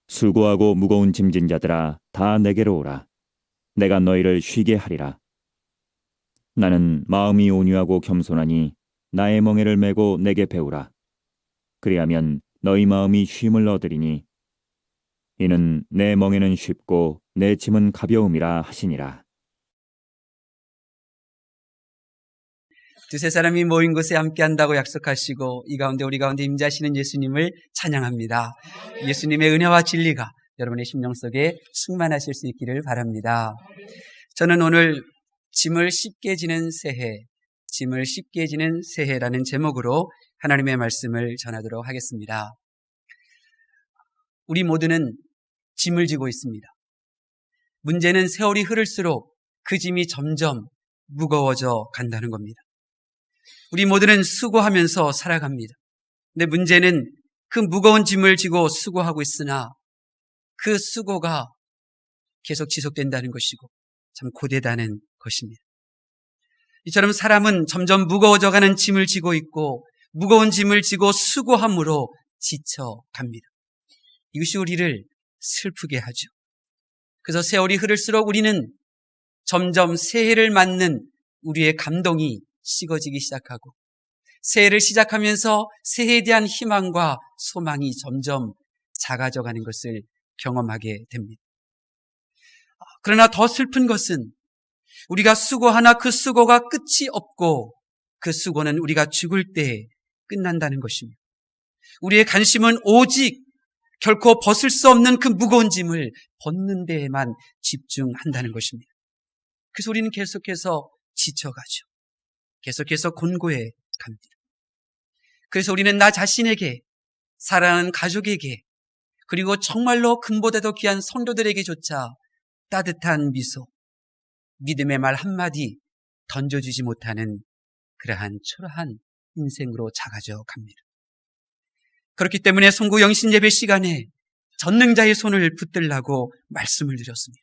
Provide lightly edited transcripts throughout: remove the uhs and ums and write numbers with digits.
수고하고 무거운 짐진 자들아 다 내게로 오라. 내가 너희를 쉬게 하리라. 나는 마음이 온유하고 겸손하니 나의 멍에를 메고 내게 배우라. 그리하면 너희 마음이 쉼을 얻으리니 이는 내 멍에는 쉽고 내 짐은 가벼움이라 하시니라. 두세 사람이 모인 곳에 함께 한다고 약속하시고 이 가운데 우리 가운데 임재하시는 예수님을 찬양합니다. 예수님의 은혜와 진리가 여러분의 심령 속에 충만하실 수 있기를 바랍니다. 저는 오늘 짐을 쉽게 지는 새해, 짐을 쉽게 지는 새해라는 제목으로 하나님의 말씀을 전하도록 하겠습니다. 우리 모두는 짐을 지고 있습니다. 문제는 세월이 흐를수록 그 짐이 점점 무거워져 간다는 겁니다. 우리 모두는 수고하면서 살아갑니다. 근데 문제는 그 무거운 짐을 지고 수고하고 있으나 그 수고가 계속 지속된다는 것이고 참 고되다는 것입니다. 이처럼 사람은 점점 무거워져가는 짐을 지고 있고 무거운 짐을 지고 수고함으로 지쳐갑니다. 이것이 우리를 슬프게 하죠. 그래서 세월이 흐를수록 우리는 점점 새해를 맞는 우리의 감동이 식어지기 시작하고 새해를 시작하면서 새해에 대한 희망과 소망이 점점 작아져가는 것을 경험하게 됩니다. 그러나 더 슬픈 것은 우리가 수고하나 그 수고가 끝이 없고 그 수고는 우리가 죽을 때 끝난다는 것입니다. 우리의 관심은 오직 결코 벗을 수 없는 그 무거운 짐을 벗는 데에만 집중한다는 것입니다. 그래서 우리는 계속해서 지쳐가죠. 계속해서 곤고해 갑니다. 그래서 우리는 나 자신에게, 사랑하는 가족에게, 그리고 정말로 금보다도 귀한 성도들에게조차 따뜻한 미소, 믿음의 말 한마디 던져주지 못하는 그러한 초라한 인생으로 작아져 갑니다. 그렇기 때문에 송구 영신 예배 시간에 전능자의 손을 붙들라고 말씀을 드렸습니다.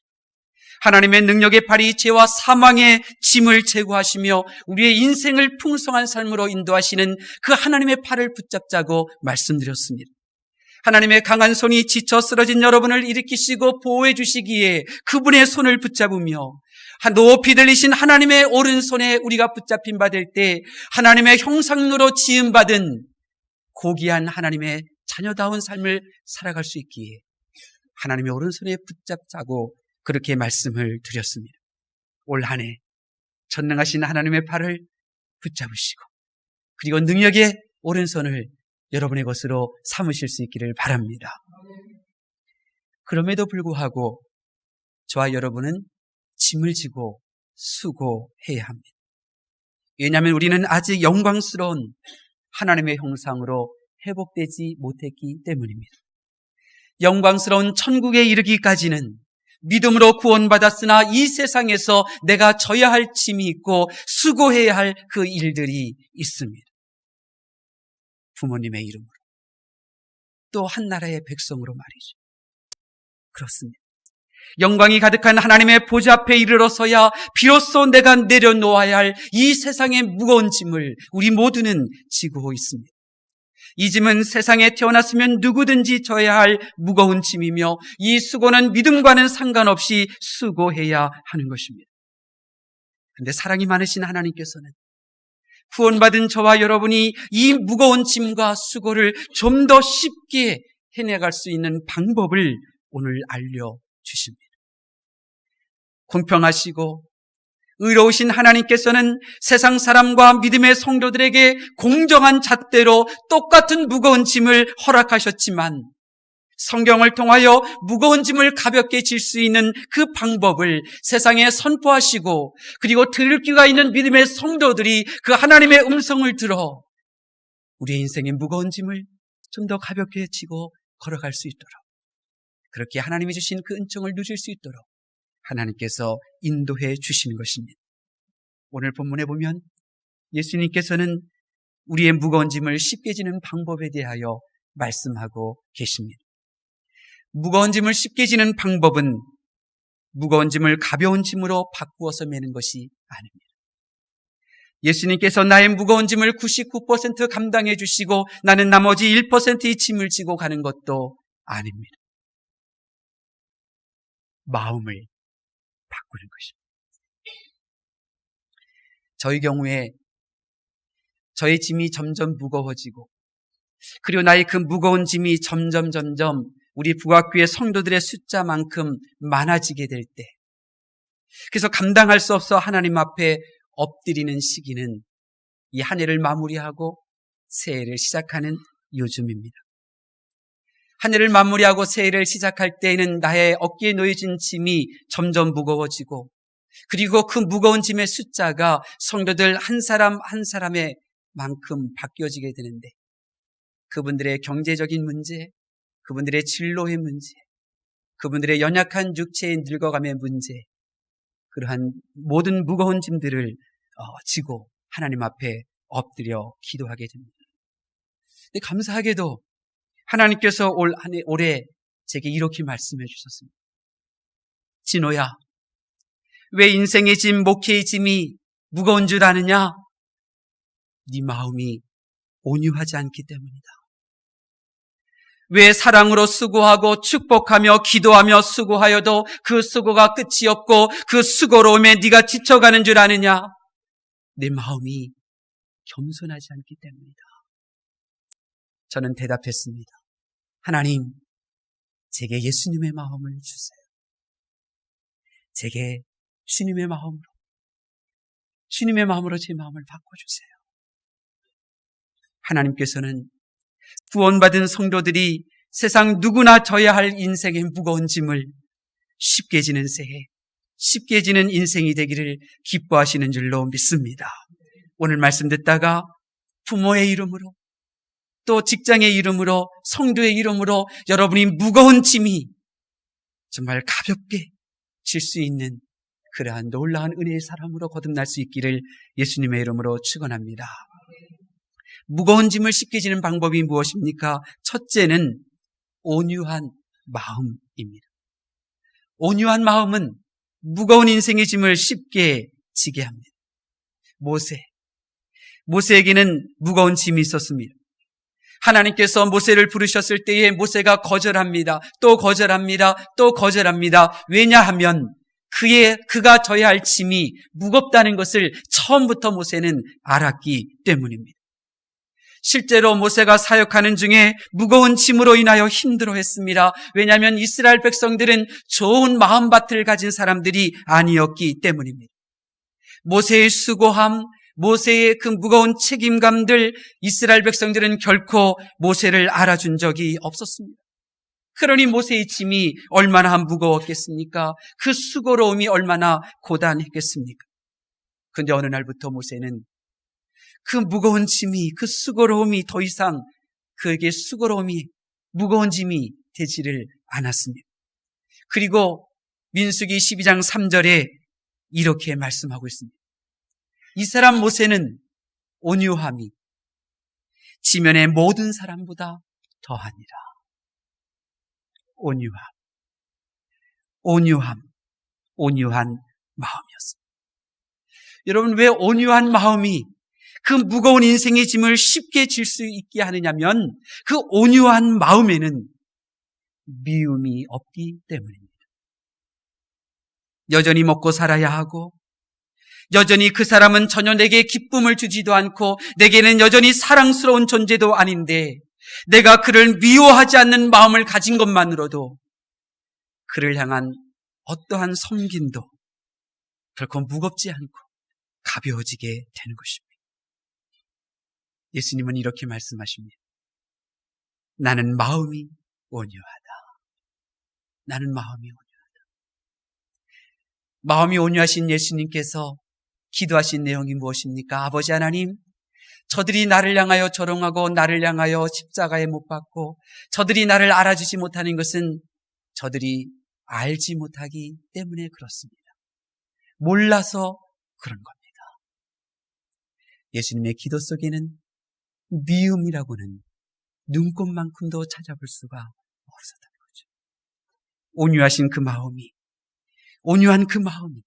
하나님의 능력의 팔이 죄와 사망의 짐을 제거하시며 우리의 인생을 풍성한 삶으로 인도하시는 그 하나님의 팔을 붙잡자고 말씀드렸습니다. 하나님의 강한 손이 지쳐 쓰러진 여러분을 일으키시고 보호해 주시기에 그분의 손을 붙잡으며 높이 들리신 하나님의 오른손에 우리가 붙잡힌 바 될 때 하나님의 형상으로 지음받은 고귀한 하나님의 자녀다운 삶을 살아갈 수 있기에 하나님의 오른손에 붙잡자고 그렇게 말씀을 드렸습니다. 올 한 해 전능하신 하나님의 팔을 붙잡으시고 그리고 능력의 오른손을 여러분의 것으로 삼으실 수 있기를 바랍니다. 그럼에도 불구하고 저와 여러분은 짐을 지고 수고해야 합니다. 왜냐하면 우리는 아직 영광스러운 하나님의 형상으로 회복되지 못했기 때문입니다. 영광스러운 천국에 이르기까지는 믿음으로 구원받았으나 이 세상에서 내가 져야 할 짐이 있고 수고해야 할 그 일들이 있습니다. 부모님의 이름으로 또 한 나라의 백성으로 말이죠. 그렇습니다. 영광이 가득한 하나님의 보좌 앞에 이르러서야 비로소 내가 내려놓아야 할 이 세상의 무거운 짐을 우리 모두는 지고 있습니다. 이 짐은 세상에 태어났으면 누구든지 져야 할 무거운 짐이며 이 수고는 믿음과는 상관없이 수고해야 하는 것입니다. 그런데 사랑이 많으신 하나님께서는 구원받은 저와 여러분이 이 무거운 짐과 수고를 좀 더 쉽게 해내갈 수 있는 방법을 오늘 알려주십니다. 공평하시고 의로우신 하나님께서는 세상 사람과 믿음의 성도들에게 공정한 잣대로 똑같은 무거운 짐을 허락하셨지만 성경을 통하여 무거운 짐을 가볍게 질 수 있는 그 방법을 세상에 선포하시고 그리고 들을 귀가 있는 믿음의 성도들이 그 하나님의 음성을 들어 우리의 인생의 무거운 짐을 좀 더 가볍게 지고 걸어갈 수 있도록 그렇게 하나님이 주신 그 은총을 누릴 수 있도록 하나님께서 인도해 주시는 것입니다. 오늘 본문에 보면 예수님께서는 우리의 무거운 짐을 쉽게 지는 방법에 대하여 말씀하고 계십니다. 무거운 짐을 쉽게 지는 방법은 무거운 짐을 가벼운 짐으로 바꾸어서 매는 것이 아닙니다. 예수님께서 나의 무거운 짐을 99% 감당해 주시고 나는 나머지 1%의 짐을 지고 가는 것도 아닙니다. 마음을 바꾸는 것입니다. 저희 경우에 저의 짐이 점점 무거워지고, 그리고 나의 그 무거운 짐이 점점 우리 북악교회 성도들의 숫자만큼 많아지게 될 때, 그래서 감당할 수 없어 하나님 앞에 엎드리는 시기는 이 한 해를 마무리하고 새해를 시작하는 요즘입니다. 한 해를 마무리하고 새해를 시작할 때에는 나의 어깨에 놓여진 짐이 점점 무거워지고, 그리고 그 무거운 짐의 숫자가 성도들 한 사람 한 사람의 만큼 바뀌어지게 되는데, 그분들의 경제적인 문제, 그분들의 진로의 문제, 그분들의 연약한 육체의 늙어감의 문제, 그러한 모든 무거운 짐들을 지고 하나님 앞에 엎드려 기도하게 됩니다. 근데 감사하게도 하나님께서 올해 제게 이렇게 말씀해 주셨습니다. 진호야, 왜 인생의 짐, 목회의 짐이 무거운 줄 아느냐? 네 마음이 온유하지 않기 때문이다. 왜 사랑으로 수고하고 축복하며 기도하며 수고하여도 그 수고가 끝이 없고 그 수고로움에 네가 지쳐가는 줄 아느냐? 내 마음이 겸손하지 않기 때문이다. 저는 대답했습니다. 하나님, 제게 예수님의 마음을 주세요. 제게 주님의 마음으로 제 마음을 바꿔주세요. 하나님께서는 구원받은 성도들이 세상 누구나 져야 할 인생의 무거운 짐을 쉽게 지는 새해, 쉽게 지는 인생이 되기를 기뻐하시는 줄로 믿습니다. 오늘 말씀 듣다가 부모의 이름으로, 또 직장의 이름으로, 성도의 이름으로 여러분이 무거운 짐이 정말 가볍게 질 수 있는 그러한 놀라운 은혜의 사람으로 거듭날 수 있기를 예수님의 이름으로 축원합니다. 무거운 짐을 쉽게 지는 방법이 무엇입니까? 첫째는 온유한 마음입니다. 온유한 마음은 무거운 인생의 짐을 쉽게 지게 합니다. 모세에게는 무거운 짐이 있었습니다. 하나님께서 모세를 부르셨을 때에 모세가 거절합니다. 또 거절합니다. 또 거절합니다. 왜냐하면 그가 져야 할 짐이 무겁다는 것을 처음부터 모세는 알았기 때문입니다. 실제로 모세가 사역하는 중에 무거운 짐으로 인하여 힘들어했습니다. 왜냐하면 이스라엘 백성들은 좋은 마음밭을 가진 사람들이 아니었기 때문입니다. 모세의 수고함, 모세의 그 무거운 책임감들, 이스라엘 백성들은 결코 모세를 알아준 적이 없었습니다. 그러니 모세의 짐이 얼마나 무거웠겠습니까? 그 수고로움이 얼마나 고단했겠습니까? 그런데 어느 날부터 모세는 그 무거운 짐이, 그 수고로움이 더 이상 그에게 무거운 짐이 되지를 않았습니다. 그리고 민수기 12장 3절에 이렇게 말씀하고 있습니다. 이 사람 모세는 온유함이 지면의 모든 사람보다 더하니라. 온유한 마음이었습니다. 여러분, 왜 온유한 마음이 그 무거운 인생의 짐을 쉽게 질 수 있게 하느냐면 그 온유한 마음에는 미움이 없기 때문입니다. 여전히 먹고 살아야 하고, 여전히 그 사람은 전혀 내게 기쁨을 주지도 않고 내게는 여전히 사랑스러운 존재도 아닌데 내가 그를 미워하지 않는 마음을 가진 것만으로도 그를 향한 어떠한 섬김도 결코 무겁지 않고 가벼워지게 되는 것입니다. 예수님은 이렇게 말씀하십니다. 나는 마음이 온유하다. 나는 마음이 온유하다. 마음이 온유하신 예수님께서 기도하신 내용이 무엇입니까? 아버지 하나님, 저들이 나를 향하여 조롱하고 나를 향하여 십자가에 못 박고 저들이 나를 알아주지 못하는 것은 저들이 알지 못하기 때문에 그렇습니다. 몰라서 그런 겁니다. 예수님의 기도 속에는 미움이라고는 눈꽃만큼도 찾아볼 수가 없었다는 거죠. 온유한 그 마음이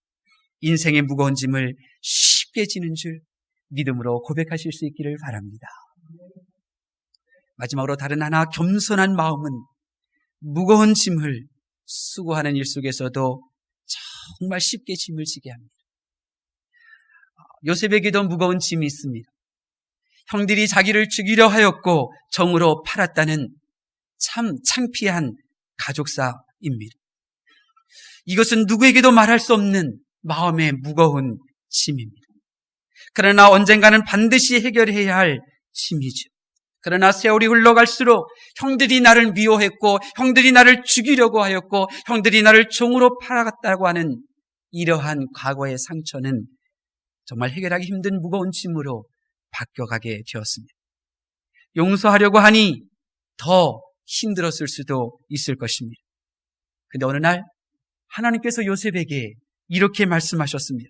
인생의 무거운 짐을 쉽게 지는 줄 믿음으로 고백하실 수 있기를 바랍니다. 마지막으로 다른 하나, 겸손한 마음은 무거운 짐을 수고하는 일 속에서도 정말 쉽게 짐을 지게 합니다. 요셉에게도 무거운 짐이 있습니다. 형들이 자기를 죽이려 하였고 정으로 팔았다는 참 창피한 가족사입니다. 이것은 누구에게도 말할 수 없는 마음의 무거운 짐입니다. 그러나 언젠가는 반드시 해결해야 할 짐이죠. 그러나 세월이 흘러갈수록 형들이 나를 미워했고 형들이 나를 죽이려고 하였고 형들이 나를 종으로 팔아갔다고 하는 이러한 과거의 상처는 정말 해결하기 힘든 무거운 짐으로 바뀌어가게 되었습니다. 용서하려고 하니 더 힘들었을 수도 있을 것입니다. 그런데 어느 날 하나님께서 요셉에게 이렇게 말씀하셨습니다.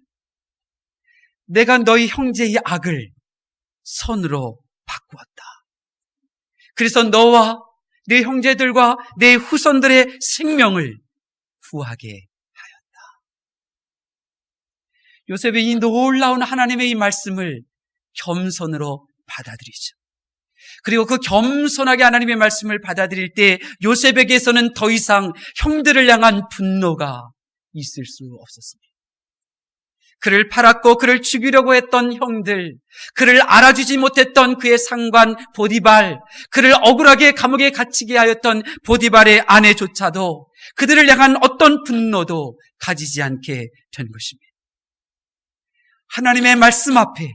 내가 너희 형제의 악을 선으로 바꾸었다. 그래서 너와 내 형제들과 내 후손들의 생명을 구하게 하였다. 요셉의 이 놀라운 하나님의 이 말씀을 겸손으로 받아들이죠. 그리고 그 겸손하게 하나님의 말씀을 받아들일 때 요셉에게서는 더 이상 형들을 향한 분노가 있을 수 없었습니다. 그를 팔았고 그를 죽이려고 했던 형들, 그를 알아주지 못했던 그의 상관 보디발, 그를 억울하게 감옥에 갇히게 하였던 보디발의 아내조차도 그들을 향한 어떤 분노도 가지지 않게 된 것입니다. 하나님의 말씀 앞에,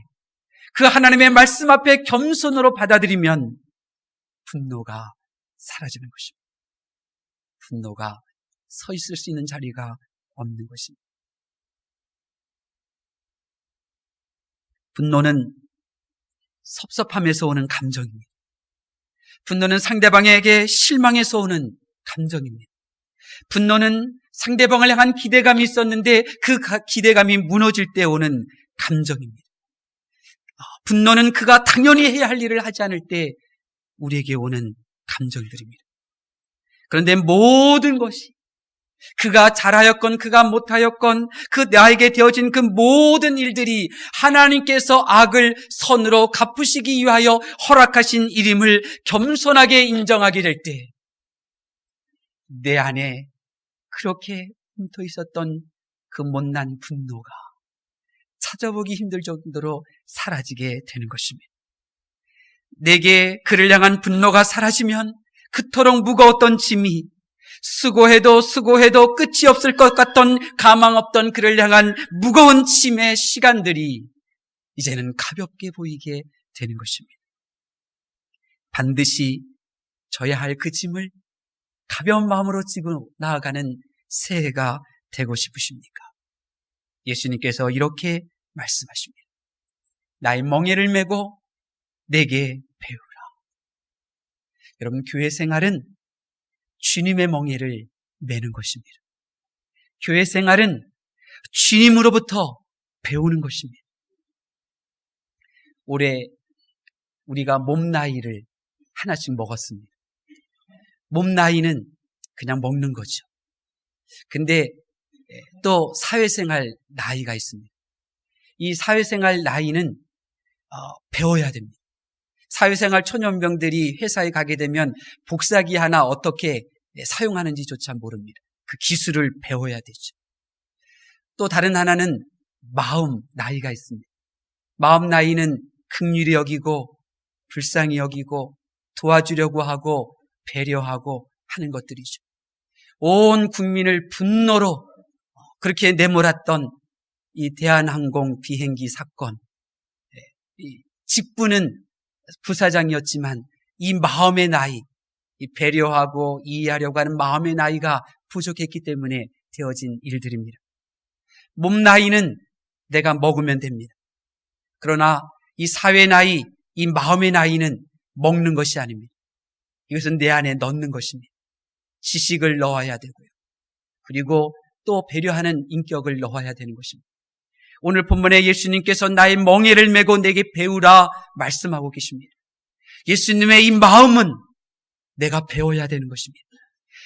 그 하나님의 말씀 앞에 겸손으로 받아들이면 분노가 사라지는 것입니다. 분노가 서 있을 수 있는 자리가 없는 것입니다. 분노는 섭섭함에서 오는 감정입니다. 분노는 상대방에게 실망해서 오는 감정입니다. 분노는 상대방을 향한 기대감이 있었는데 그 기대감이 무너질 때 오는 감정입니다. 분노는 그가 당연히 해야 할 일을 하지 않을 때 우리에게 오는 감정들입니다. 그런데 모든 것이 그가 잘하였건 그가 못하였건 그 나에게 되어진 그 모든 일들이 하나님께서 악을 선으로 갚으시기 위하여 허락하신 일임을 겸손하게 인정하게 될 때 내 안에 그렇게 흠터 있었던 그 못난 분노가 찾아보기 힘들 정도로 사라지게 되는 것입니다. 내게 그를 향한 분노가 사라지면 그토록 무거웠던 짐이 수고해도 끝이 없을 것 같던 가망 없던 그를 향한 무거운 짐의 시간들이 이제는 가볍게 보이게 되는 것입니다. 반드시 져야 할 그 짐을 가벼운 마음으로 지고 나아가는 새해가 되고 싶으십니까? 예수님께서 이렇게 말씀하십니다. 나의 멍에를 메고 내게 배우라. 여러분, 교회 생활은 주님의 멍에를 메는 것입니다. 교회 생활은 주님으로부터 배우는 것입니다. 올해 우리가 몸 나이를 하나씩 먹었습니다. 몸 나이는 그냥 먹는 거죠. 근데 또 사회생활 나이가 있습니다. 이 사회생활 나이는 배워야 됩니다. 사회생활 초년병들이 회사에 가게 되면 복사기 하나 어떻게 사용하는지조차 모릅니다. 그 기술을 배워야 되죠. 또 다른 하나는 마음 나이가 있습니다. 마음 나이는 긍휼히 여기고 불쌍히 여기고 도와주려고 하고 배려하고 하는 것들이죠. 온 국민을 분노로 그렇게 내몰았던 이 대한항공 비행기 사건, 이 직분은 부사장이었지만 이 마음의 나이, 이 배려하고 이해하려고 하는 마음의 나이가 부족했기 때문에 되어진 일들입니다. 몸 나이는 내가 먹으면 됩니다. 그러나 이 사회 나이, 이 마음의 나이는 먹는 것이 아닙니다. 이것은 내 안에 넣는 것입니다. 지식을 넣어야 되고요. 그리고 또 배려하는 인격을 넣어야 되는 것입니다. 오늘 본문에 예수님께서 나의 멍에를 메고 내게 배우라 말씀하고 계십니다. 예수님의 이 마음은 내가 배워야 되는 것입니다.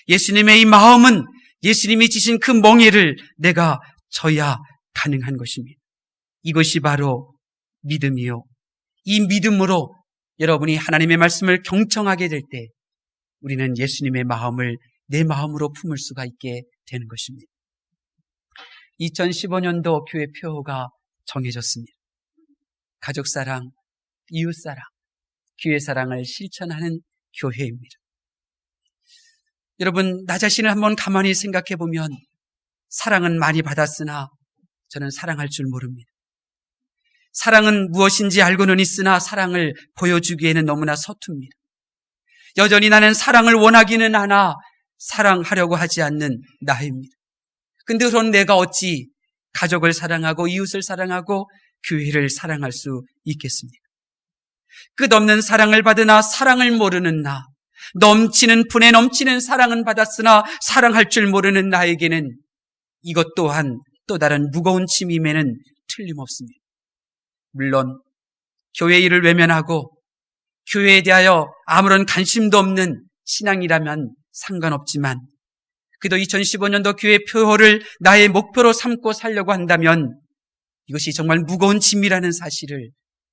예수님의 이 마음은 예수님이 지신 그 멍에를 내가 져야 가능한 것입니다. 이것이 바로 믿음이요. 이 믿음으로 여러분이 하나님의 말씀을 경청하게 될 때 우리는 예수님의 마음을 내 마음으로 품을 수가 있게 되는 것입니다. 2015년도 교회 표어가 정해졌습니다. 가족사랑, 이웃사랑, 교회사랑을 실천하는 교회입니다. 여러분, 나 자신을 한번 가만히 생각해 보면 사랑은 많이 받았으나 저는 사랑할 줄 모릅니다. 사랑은 무엇인지 알고는 있으나 사랑을 보여주기에는 너무나 서툽니다. 여전히 나는 사랑을 원하기는 하나 사랑하려고 하지 않는 나입니다. 근데 그런 내가 어찌 가족을 사랑하고 이웃을 사랑하고 교회를 사랑할 수 있겠습니까? 끝없는 사랑을 받으나 사랑을 모르는 나, 넘치는 분에 넘치는 사랑은 받았으나 사랑할 줄 모르는 나에게는 이것 또한 또 다른 무거운 짐임에는 틀림없습니다. 물론 교회 일을 외면하고 교회에 대하여 아무런 관심도 없는 신앙이라면 상관없지만 그래도 2015년도 교회 표어를 나의 목표로 삼고 살려고 한다면 이것이 정말 무거운 짐이라는 사실을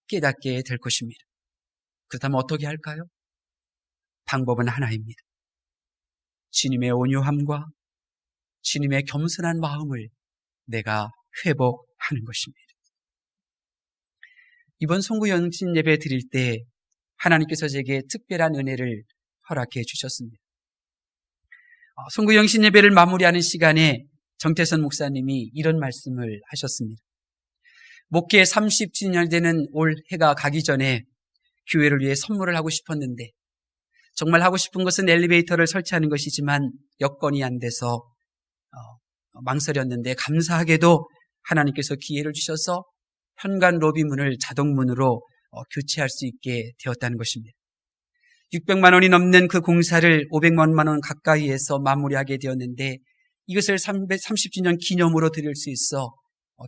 깨닫게 될 것입니다. 그렇다면 어떻게 할까요? 방법은 하나입니다. 주님의 온유함과 주님의 겸손한 마음을 내가 회복하는 것입니다. 이번 송구영신 예배 드릴 때 하나님께서 제게 특별한 은혜를 허락해 주셨습니다. 송구영신 예배를 마무리하는 시간에 정태선 목사님이 이런 말씀을 하셨습니다. 목회 30주년 되는 올 해가 가기 전에 교회를 위해 선물을 하고 싶었는데 정말 하고 싶은 것은 엘리베이터를 설치하는 것이지만 여건이 안 돼서 망설였는데 감사하게도 하나님께서 기회를 주셔서 현관 로비문을 자동문으로 교체할 수 있게 되었다는 것입니다. 600만 원이 넘는 그 공사를 500만 원 가까이 해서 마무리하게 되었는데 이것을 30주년 기념으로 드릴 수 있어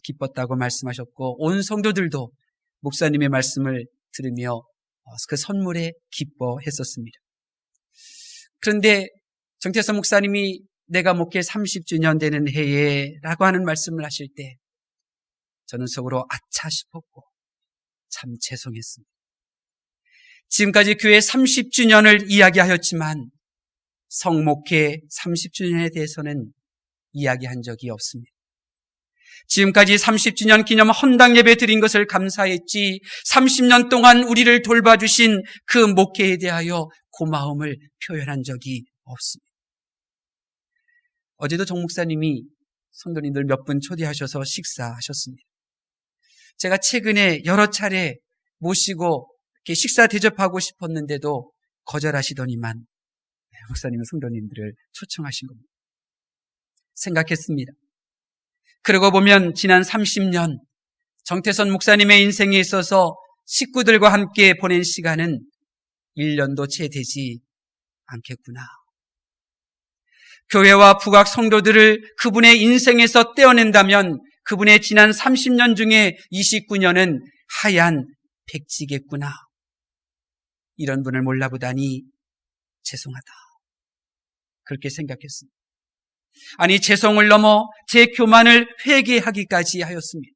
기뻤다고 말씀하셨고 온 성도들도 목사님의 말씀을 들으며 그 선물에 기뻐했었습니다. 그런데 정태선 목사님이 내가 목회 30주년 되는 해에 라고 하는 말씀을 하실 때 저는 속으로 아차 싶었고 참 죄송했습니다. 지금까지 교회 30주년을 이야기하였지만 성목회 30주년에 대해서는 이야기한 적이 없습니다. 지금까지 30주년 기념 헌당 예배 드린 것을 감사했지 30년 동안 우리를 돌봐주신 그 목회에 대하여 고마움을 표현한 적이 없습니다. 어제도 정 목사님이 성도님들 몇 분 초대하셔서 식사하셨습니다. 제가 최근에 여러 차례 모시고 이렇게 식사 대접하고 싶었는데도 거절하시더니만 목사님은 성도님들을 초청하신 겁니다. 생각했습니다. 그러고 보면 지난 30년 정태선 목사님의 인생에 있어서 식구들과 함께 보낸 시간은 1년도 채 되지 않겠구나. 교회와 북악 성도들을 그분의 인생에서 떼어낸다면 그분의 지난 30년 중에 29년은 하얀 백지겠구나. 이런 분을 몰라보다니 죄송하다. 그렇게 생각했습니다. 아니 죄송을 넘어 제 교만을 회개하기까지 하였습니다.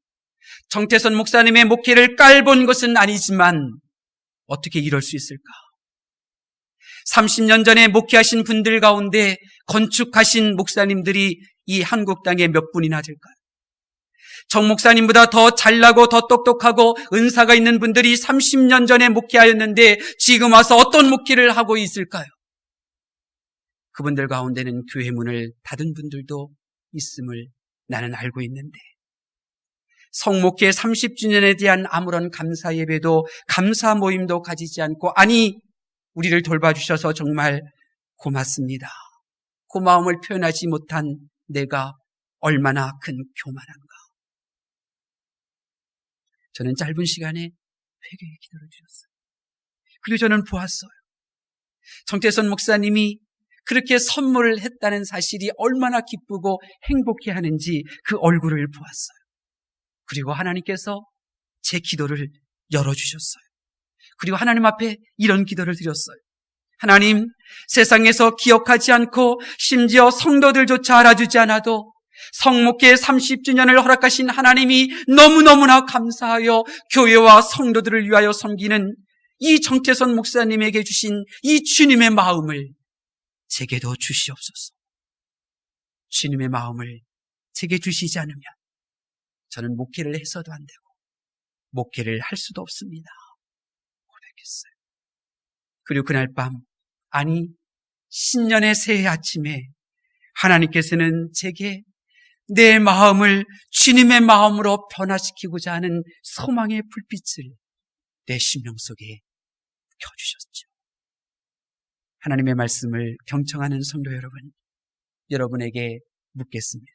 정태선 목사님의 목회를 깔본 것은 아니지만 어떻게 이럴 수 있을까? 30년 전에 목회하신 분들 가운데 건축하신 목사님들이 이 한국 땅에 몇 분이나 될까요? 정 목사님보다 더 잘나고 더 똑똑하고 은사가 있는 분들이 30년 전에 목회하였는데 지금 와서 어떤 목회를 하고 있을까요? 그분들 가운데는 교회 문을 닫은 분들도 있음을 나는 알고 있는데 성목회 30주년에 대한 아무런 감사 예배도 감사 모임도 가지지 않고 아니 우리를 돌봐주셔서 정말 고맙습니다. 고마움을 표현하지 못한 내가 얼마나 큰 교만한가. 저는 짧은 시간에 회개의 기도를 드렸어요. 그리고 저는 보았어요. 정태선 목사님이 그렇게 선물을 했다는 사실이 얼마나 기쁘고 행복해하는지 그 얼굴을 보았어요. 그리고 하나님께서 제 기도를 열어주셨어요. 그리고 하나님 앞에 이런 기도를 드렸어요. 하나님, 세상에서 기억하지 않고 심지어 성도들조차 알아주지 않아도 성목회 30주년을 허락하신 하나님이 너무너무나 감사하여 교회와 성도들을 위하여 섬기는 이 정태선 목사님에게 주신 이 주님의 마음을 제게도 주시옵소서. 주님의 마음을 제게 주시지 않으면 저는 목회를 해서도 안 되고 목회를 할 수도 없습니다. 고백했어요. 그리고 그날 밤, 아니 신년의 새해 아침에 하나님께서는 제게 내 마음을 주님의 마음으로 변화시키고자 하는 소망의 불빛을 내 심령 속에 켜주셨죠. 하나님의 말씀을 경청하는 성도 여러분, 여러분에게 묻겠습니다.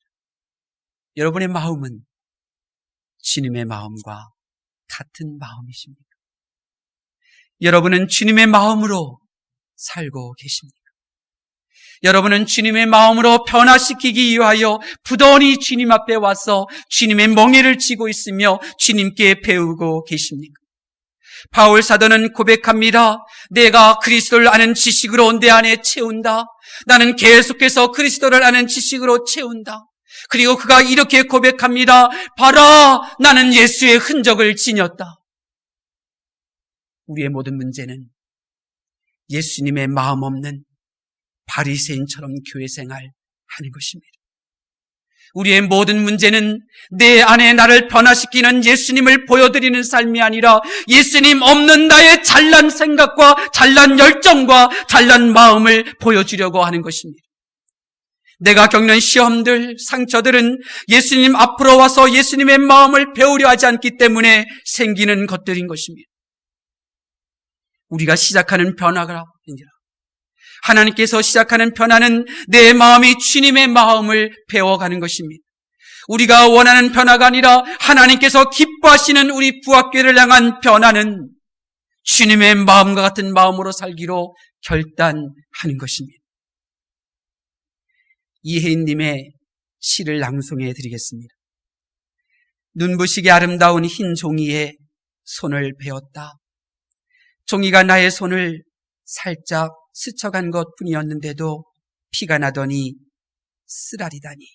여러분의 마음은 주님의 마음과 같은 마음이십니까? 여러분은 주님의 마음으로 살고 계십니까? 여러분은 주님의 마음으로 변화시키기 위하여 부단히 주님 앞에 와서 주님의 멍에를 쥐고 있으며 주님께 배우고 계십니까? 바울 사도는 고백합니다. 내가 그리스도를 아는 지식으로 내 안에 채운다. 나는 계속해서 그리스도를 아는 지식으로 채운다. 그리고 그가 이렇게 고백합니다. 봐라, 나는 예수의 흔적을 지녔다. 우리의 모든 문제는 예수님의 마음 없는 바리새인처럼 교회 생활하는 것입니다. 우리의 모든 문제는 내 안에 나를 변화시키는 예수님을 보여드리는 삶이 아니라 예수님 없는 나의 잘난 생각과 잘난 열정과 잘난 마음을 보여주려고 하는 것입니다. 내가 겪는 시험들, 상처들은 예수님 앞으로 와서 예수님의 마음을 배우려 하지 않기 때문에 생기는 것들인 것입니다. 우리가 시작하는 변화가 아니라 하나님께서 시작하는 변화는 내 마음이 주님의 마음을 배워가는 것입니다. 우리가 원하는 변화가 아니라 하나님께서 기뻐하시는 우리 부학교를 향한 변화는 주님의 마음과 같은 마음으로 살기로 결단하는 것입니다. 이혜인님의 시를 낭송해 드리겠습니다. 눈부시게 아름다운 흰 종이에 손을 베었다. 종이가 나의 손을 살짝 스쳐간 것뿐이었는데도 피가 나더니 쓰라리다니.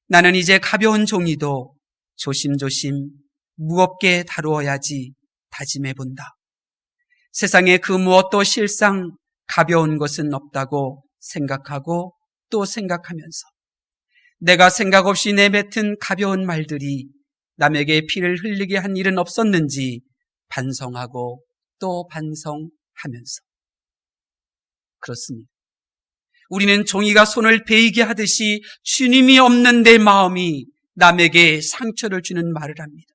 나는 이제 가벼운 종이도 조심조심 무겁게 다루어야지 다짐해본다. 세상에 그 무엇도 실상 가벼운 것은 없다고 생각하고 또 생각하면서 내가 생각 없이 내뱉은 가벼운 말들이 남에게 피를 흘리게 한 일은 없었는지 반성하고 또 반성하면서. 그렇습니다. 우리는 종이가 손을 베이게 하듯이 주님이 없는 내 마음이 남에게 상처를 주는 말을 합니다.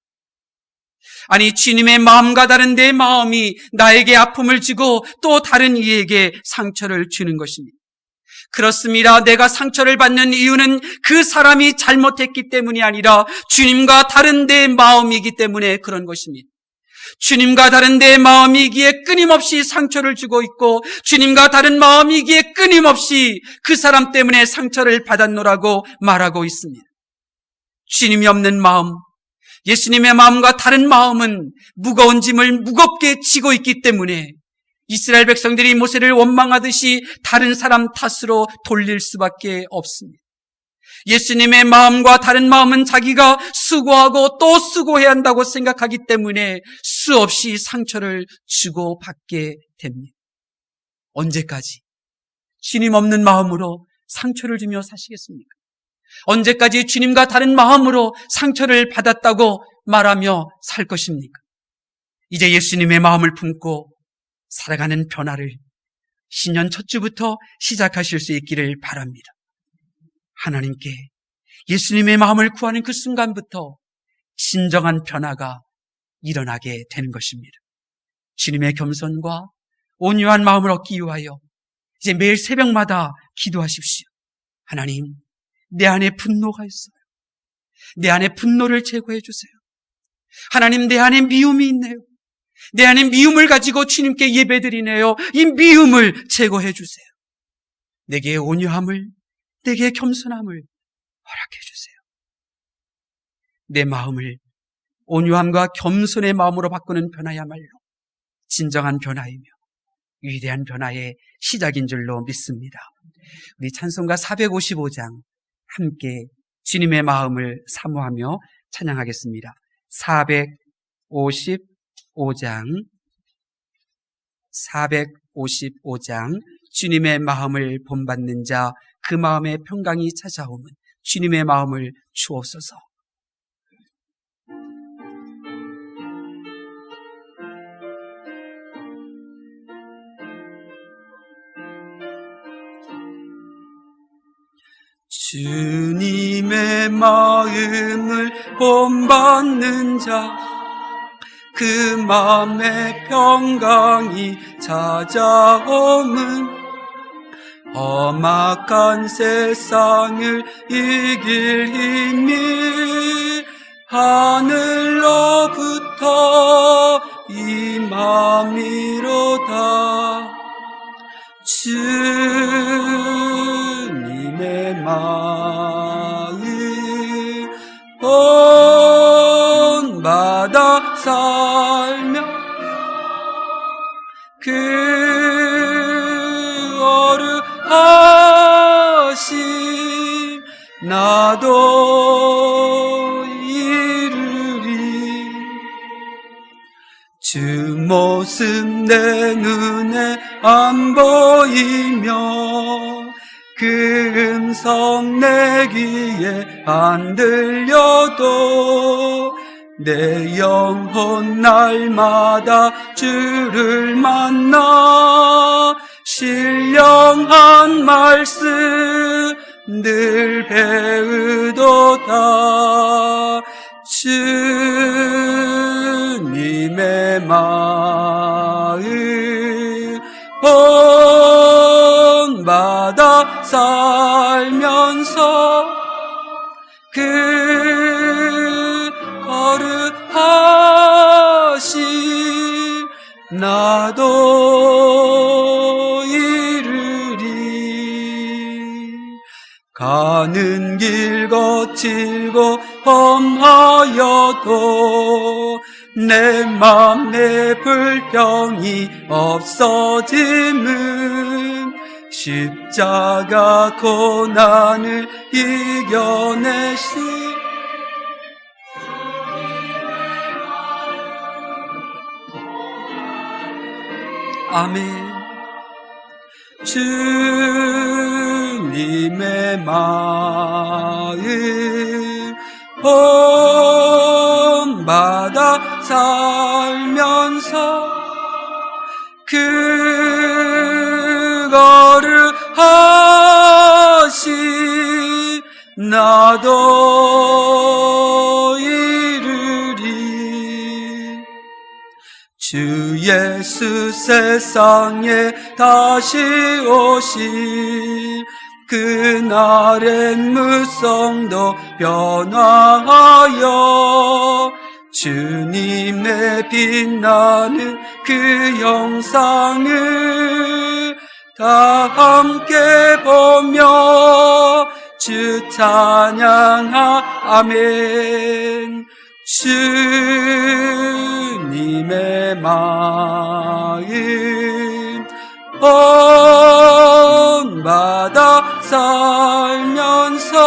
아니, 주님의 마음과 다른 내 마음이 나에게 아픔을 주고 또 다른 이에게 상처를 주는 것입니다. 그렇습니다. 내가 상처를 받는 이유는 그 사람이 잘못했기 때문이 아니라 주님과 다른 내 마음이기 때문에 그런 것입니다. 주님과 다른 내 마음이기에 끊임없이 상처를 주고 있고 주님과 다른 마음이기에 끊임없이 그 사람 때문에 상처를 받았노라고 말하고 있습니다. 주님이 없는 마음, 예수님의 마음과 다른 마음은 무거운 짐을 무겁게 지고 있기 때문에 이스라엘 백성들이 모세를 원망하듯이 다른 사람 탓으로 돌릴 수밖에 없습니다. 예수님의 마음과 다른 마음은 자기가 수고하고 또 수고해야 한다고 생각하기 때문에 수없이 상처를 주고받게 됩니다. 언제까지 주님 없는 마음으로 상처를 주며 사시겠습니까? 언제까지 주님과 다른 마음으로 상처를 받았다고 말하며 살 것입니까? 이제 예수님의 마음을 품고 살아가는 변화를 신년 첫 주부터 시작하실 수 있기를 바랍니다. 하나님께 예수님의 마음을 구하는 그 순간부터 진정한 변화가 일어나게 되는 것입니다. 주님의 겸손과 온유한 마음을 얻기 위하여 이제 매일 새벽마다 기도하십시오. 하나님, 내 안에 분노가 있어요. 내 안에 분노를 제거해 주세요. 하나님, 내 안에 미움이 있네요. 내 안에 미움을 가지고 주님께 예배드리네요. 이 미움을 제거해 주세요. 내게 온유함을, 내게 겸손함을 허락해 주세요. 내 마음을 온유함과 겸손의 마음으로 바꾸는 변화야말로 진정한 변화이며 위대한 변화의 시작인 줄로 믿습니다. 우리 찬송가 455장 함께 주님의 마음을 사모하며 찬양하겠습니다. 455장 주님의 마음을 본받는 자, 그 마음의 평강이 찾아오면 주님의 마음을 주옵소서. 주님의 마음을 본받는 자, 그 마음의 평강이 찾아오면 험악한 세상을 이길 힘이 하늘로부터 임함이로다. 주님의 마음 본받아 살며 그 어르하심 나도 이루리. 주 모습 내 눈에 안 보이며 그 음성 내 귀에 안 들려도 내 영혼 날마다 주를 만나 신령한 말씀 늘 배우도다. 주님의 마음 본받아 살면서 그 거룩하심 나도 이루리. 가는 길 거칠고 험하여도 내 맘 내 불평이 없어짐은 십자가 고난을 이겨내시 아멘. 주님의 마음 본받아 살면서 그 거룩하심 나도 이루리. 주 예수 세상에 다시 오실 그날엔 무성도 변화하여 주님의 빛나는 그 영상을 다 함께 보며 주 찬양하 아멘. 주님의 마음 본받아 살면서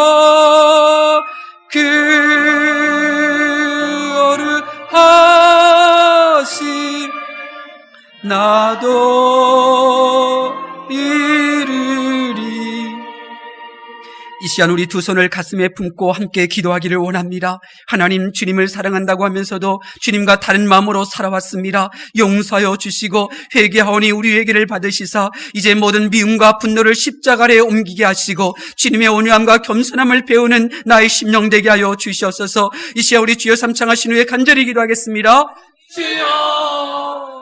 그 어르하심 나도 이루리. 이 시간 우리 두 손을 가슴에 품고 함께 기도하기를 원합니다. 하나님, 주님을 사랑한다고 하면서도 주님과 다른 마음으로 살아왔습니다. 용서하여 주시고 회개하오니 우리 회개를 받으시사 이제 모든 미움과 분노를 십자가 아래에 옮기게 하시고 주님의 온유함과 겸손함을 배우는 나의 심령 되게 하여 주시옵소서. 이 시간 우리 주여 삼창하신 후에 간절히 기도하겠습니다. 주여